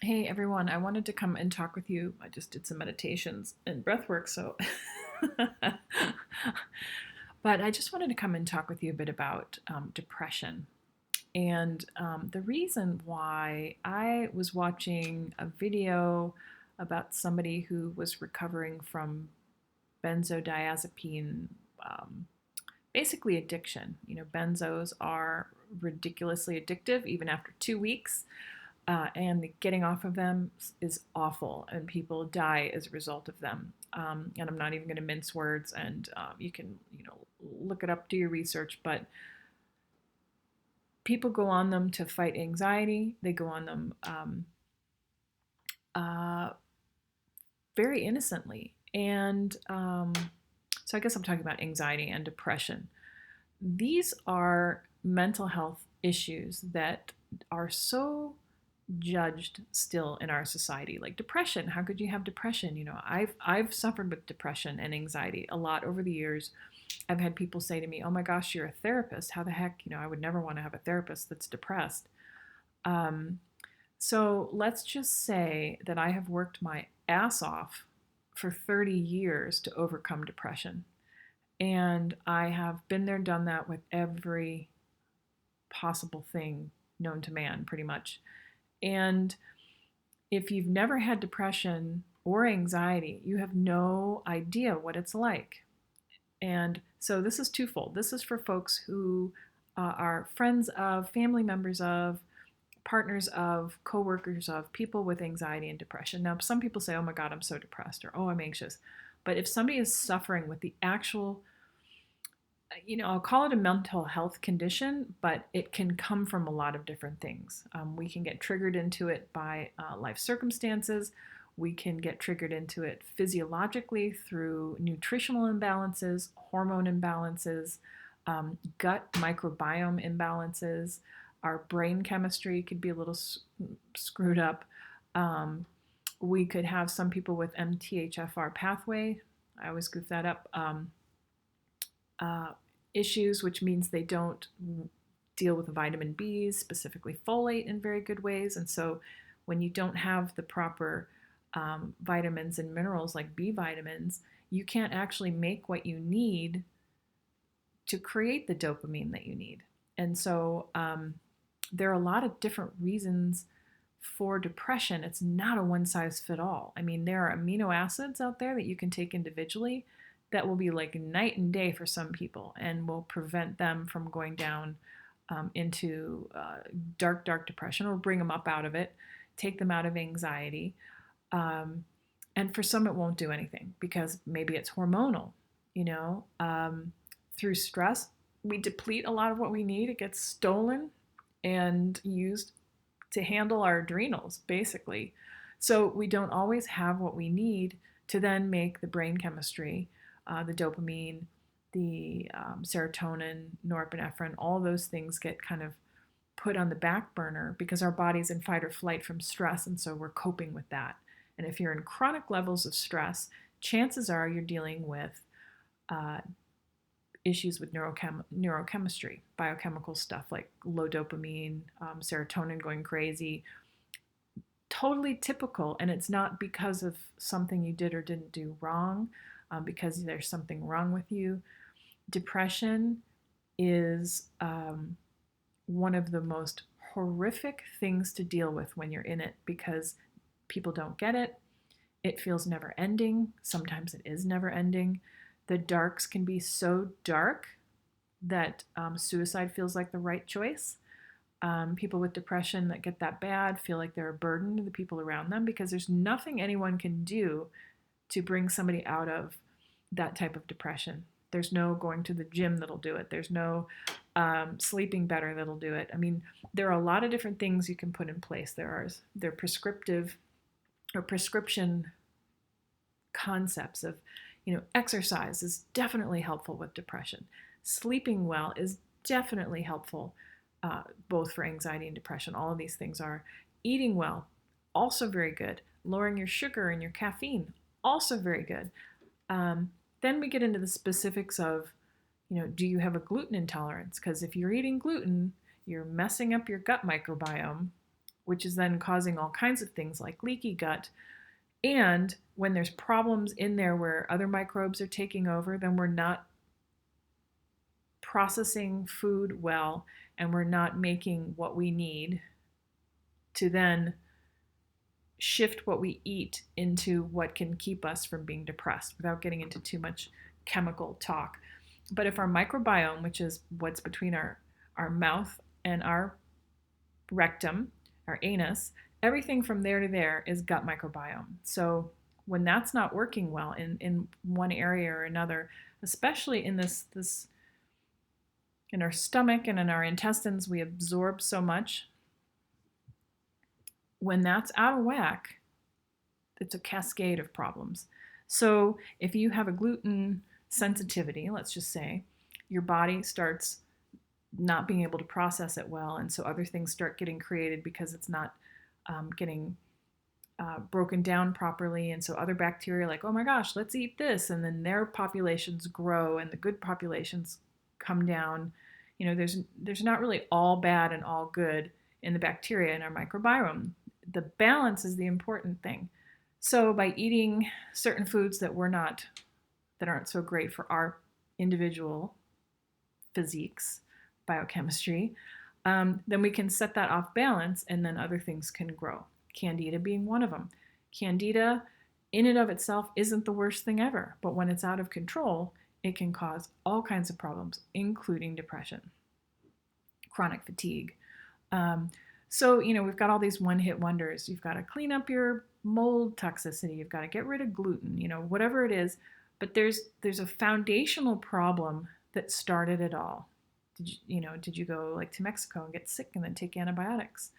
Hey everyone, I wanted to come and talk with you. I just did some meditations and breath work, so but I just wanted to come and talk with you a bit about depression. And the reason why I was watching a video about somebody who was recovering from benzodiazepine, um, basically addiction. Benzos are ridiculously addictive even after 2 weeks. And getting off of them is awful, and people die as a result of them. And I'm not even going to mince words, and you can, look it up, do your research. But people go on them to fight anxiety. They go on them uh, very innocently, and so I guess I'm talking about anxiety and depression. These are mental health issues that are so judged still in our society. Like depression, how could you have depression? I've suffered with depression and anxiety a lot over the years. I've had people say to me, "Oh my gosh, you're a therapist. How the heck, I would never want to have a therapist that's depressed." um, so let's just say that I have worked my ass off for 30 years to overcome depression, and I have been there, done that with every possible thing known to man, pretty much. And if you've never had depression or anxiety, you have no idea what it's like. And so this is twofold. This is for folks who are friends of, family members of, partners of, coworkers of people with anxiety and depression. Now, some people say, "Oh my God, I'm so depressed," or "Oh, I'm anxious." But if somebody is suffering with the actual, I'll call it a mental health condition, but it can come from a lot of different things. We can get triggered into it by life circumstances. We can get triggered into it physiologically through nutritional imbalances, hormone imbalances, gut microbiome imbalances. Our brain chemistry could be a little screwed up. Um, we could have some people with MTHFR pathway. I always goof that up. Uh, Issues, which means they don't deal with vitamin Bs, specifically folate, in very good ways. And so when you don't have the proper vitamins and minerals like B vitamins, you can't actually make what you need to create the dopamine that you need. And so there are a lot of different reasons for depression. It's not a one size fit all. I mean, there are amino acids out there that you can take individually that will be like night and day for some people and will prevent them from going down into dark, dark depression, or bring them up out of it, take them out of anxiety. Um, and for some, it won't do anything because maybe it's hormonal. You know, through stress, we deplete a lot of what we need. It gets stolen and used to handle our adrenals, basically. So we don't always have what we need to then make the brain chemistry, the dopamine, the serotonin, norepinephrine, all those things get kind of put on the back burner because our body's in fight or flight from stress, and so we're coping with that. And if you're in chronic levels of stress, chances are you're dealing with uh, issues with neurochemistry, biochemical stuff like low dopamine, serotonin going crazy. Totally typical, and it's not because of something you did or didn't do wrong, because there's something wrong with you. Depression is one of the most horrific things to deal with when you're in it because people don't get it. It feels never ending. Sometimes it is never ending. The darks can be so dark that suicide feels like the right choice. People with depression that get that bad feel like they're a burden to the people around them because there's nothing anyone can do to bring somebody out of that type of depression. There's no going to the gym that'll do it. There's no sleeping better that'll do it. I mean, there are a lot of different things you can put in place. There are prescriptive or prescription concepts of, exercise is definitely helpful with depression. Sleeping well is definitely helpful, both for anxiety and depression. All of these things are. Eating well, also very good. Lowering your sugar and your caffeine, also very good. Then we get into the specifics of, do you have a gluten intolerance? Because if you're eating gluten, you're messing up your gut microbiome, which is then causing all kinds of things like leaky gut. And when there's problems in there where other microbes are taking over, then we're not processing food well, and we're not making what we need to then shift what we eat into what can keep us from being depressed, without getting into too much chemical talk. But if our microbiome, which is what's between our mouth and our rectum, our anus, everything from there to there is gut microbiome. So when that's not working well in one area or another, especially in this in our stomach and in our intestines, we absorb so much. When that's out of whack, it's a cascade of problems. So if you have a gluten sensitivity, let's just say, your body starts not being able to process it well, and so other things start getting created because it's not getting broken down properly, and so other bacteria are like, oh my gosh, let's eat this, and then their populations grow and the good populations come down. You know, there's not really all bad and all good in the bacteria in our microbiome. The balance is the important thing. So by eating certain foods that aren't so great for our individual physiques, biochemistry, then we can set that off balance, and then other things can grow. Candida being one of them. Candida in and of itself isn't the worst thing ever, but when it's out of control, it can cause all kinds of problems, including depression, chronic fatigue. So, we've got all these one-hit wonders. You've got to clean up your mold toxicity. You've got to get rid of gluten, whatever it is. But there's a foundational problem that started it all. Did you go like to Mexico and get sick and then take antibiotics?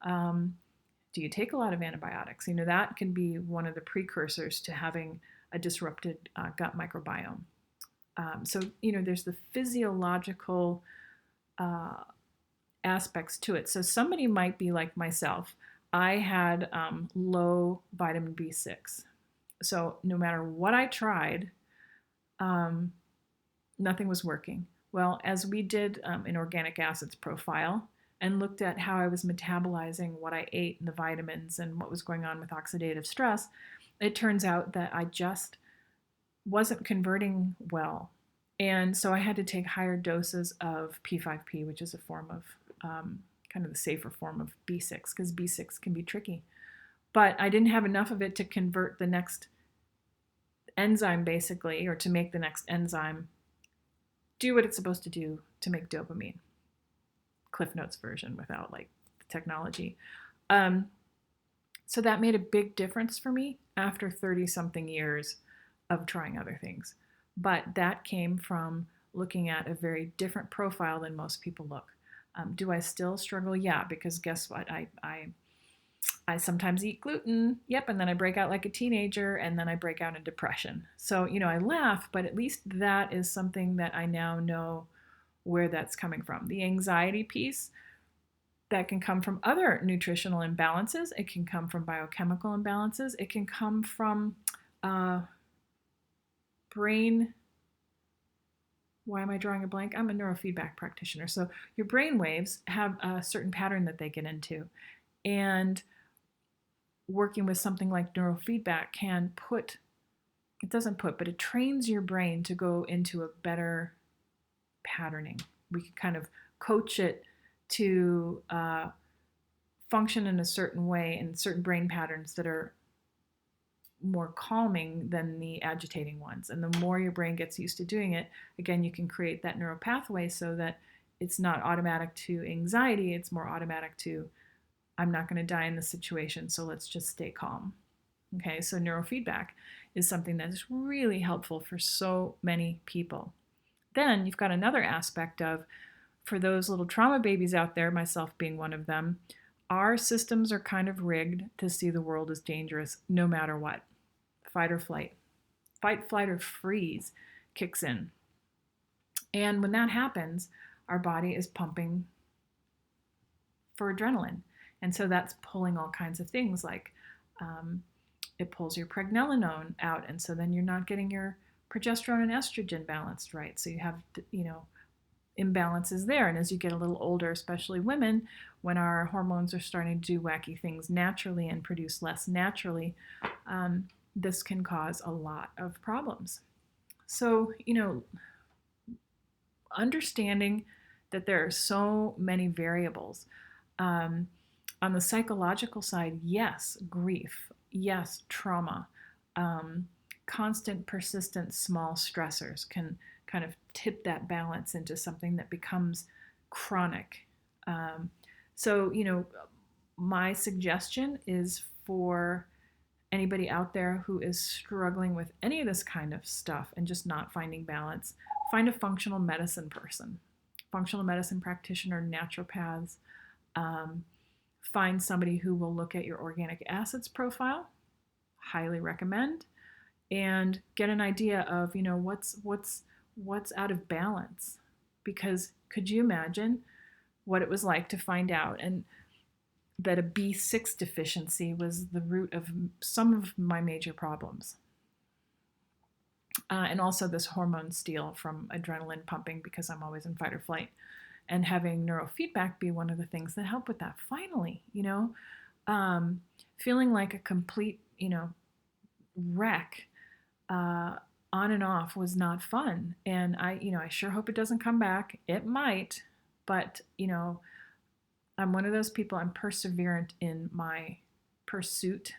Do you take a lot of antibiotics? That can be one of the precursors to having a disrupted gut microbiome. So there's the physiological aspects to it. So somebody might be like myself. I had low vitamin B6. So no matter what I tried, nothing was working. Well, as we did an organic acids profile and looked at how I was metabolizing what I ate and the vitamins and what was going on with oxidative stress, it turns out that I just wasn't converting well. And so I had to take higher doses of P5P, which is a form of kind of the safer form of B6, because B6 can be tricky. But I didn't have enough of it to convert the next enzyme, basically, or to make the next enzyme do what it's supposed to do to make dopamine. Cliff Notes version without like technology. So that made a big difference for me after 30 something years of trying other things. But that came from looking at a very different profile than most people look. Do I still struggle? Yeah, because guess what? I sometimes eat gluten, yep, and then I break out like a teenager, and then I break out in depression. So, I laugh, but at least that is something that I now know where that's coming from. The anxiety piece, that can come from other nutritional imbalances. It can come from biochemical imbalances. It can come from brain. Why am I drawing a blank? I'm a neurofeedback practitioner. So your brain waves have a certain pattern that they get into. And working with something like neurofeedback can but it trains your brain to go into a better patterning. We can kind of coach it to function in a certain way, in certain brain patterns that are more calming than the agitating ones. And the more your brain gets used to doing it, again, you can create that neural pathway so that it's not automatic to anxiety, it's more automatic to, I'm not going to die in this situation, so let's just stay calm. Okay, so neurofeedback is something that is really helpful for so many people. Then you've got another aspect of, for those little trauma babies out there, myself being one of them, our systems are kind of rigged to see the world as dangerous no matter what. Fight or flight. Fight, flight, or freeze kicks in. And when that happens, our body is pumping for adrenaline. And so that's pulling all kinds of things like it pulls your pregnenolone out. And so then you're not getting your progesterone and estrogen balanced right. So you have, imbalance is there. And as you get a little older, especially women, when our hormones are starting to do wacky things naturally and produce less naturally, this can cause a lot of problems. So, understanding that there are so many variables. On the psychological side, yes, grief, yes, trauma, constant, persistent, small stressors can kind of tip that balance into something that becomes chronic. So, my suggestion is for anybody out there who is struggling with any of this kind of stuff and just not finding balance, find a functional medicine person, functional medicine practitioner, naturopaths. Find somebody who will look at your organic acids profile, highly recommend, and get an idea of what's out of balance. Because could you imagine what it was like to find out and that a B6 deficiency was the root of some of my major problems. And also this hormone steal from adrenaline pumping because I'm always in fight or flight. And having neurofeedback be one of the things that help with that. Finally, feeling like a complete, wreck on and off was not fun. And I sure hope it doesn't come back. It might, but, I'm one of those people, I'm perseverant in my pursuit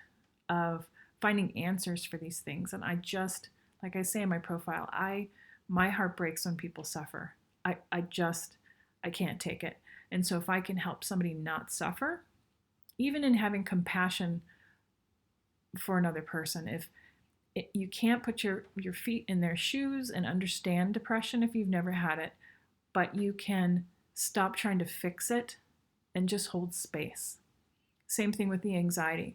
of finding answers for these things. And I just, like I say in my profile, my heart breaks when people suffer. I can't take it. And so if I can help somebody not suffer, even in having compassion for another person, you can't put your feet in their shoes and understand depression if you've never had it, but you can stop trying to fix it and just hold space. Same thing with the anxiety.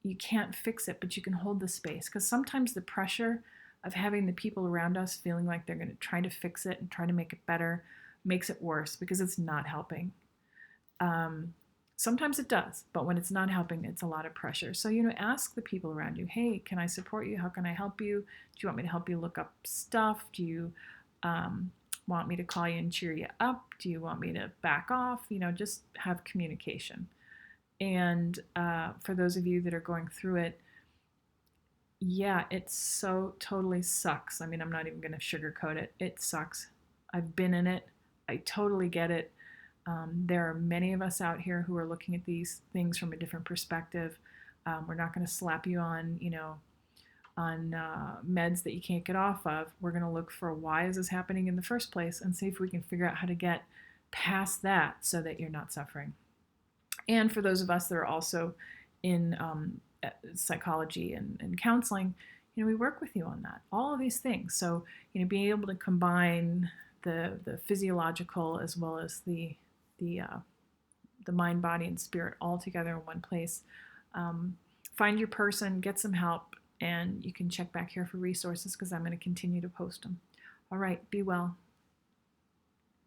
You can't fix it, but you can hold the space, because sometimes the pressure of having the people around us feeling like they're going to try to fix it and try to make it better makes it worse because it's not helping. Sometimes it does, but when it's not helping, it's a lot of pressure. So, ask the people around you, hey, can I support you? How can I help you? Do you want me to help you look up stuff? Do you want me to call you and cheer you up? Do you want me to back off? Just have communication. And for those of you that are going through it, yeah, it so totally sucks. I mean, I'm not even going to sugarcoat it. It sucks. I've been in it. I totally get it. There are many of us out here who are looking at these things from a different perspective. We're not going to slap you on, on meds that you can't get off of. We're going to look for why is this happening in the first place and see if we can figure out how to get past that so that you're not suffering. And for those of us that are also in psychology and counseling, we work with you on that, all of these things. So, being able to combine the physiological as well as the mind, body, and spirit all together in one place. Find your person, get some help, and you can check back here for resources because I'm going to continue to post them. All right, be well.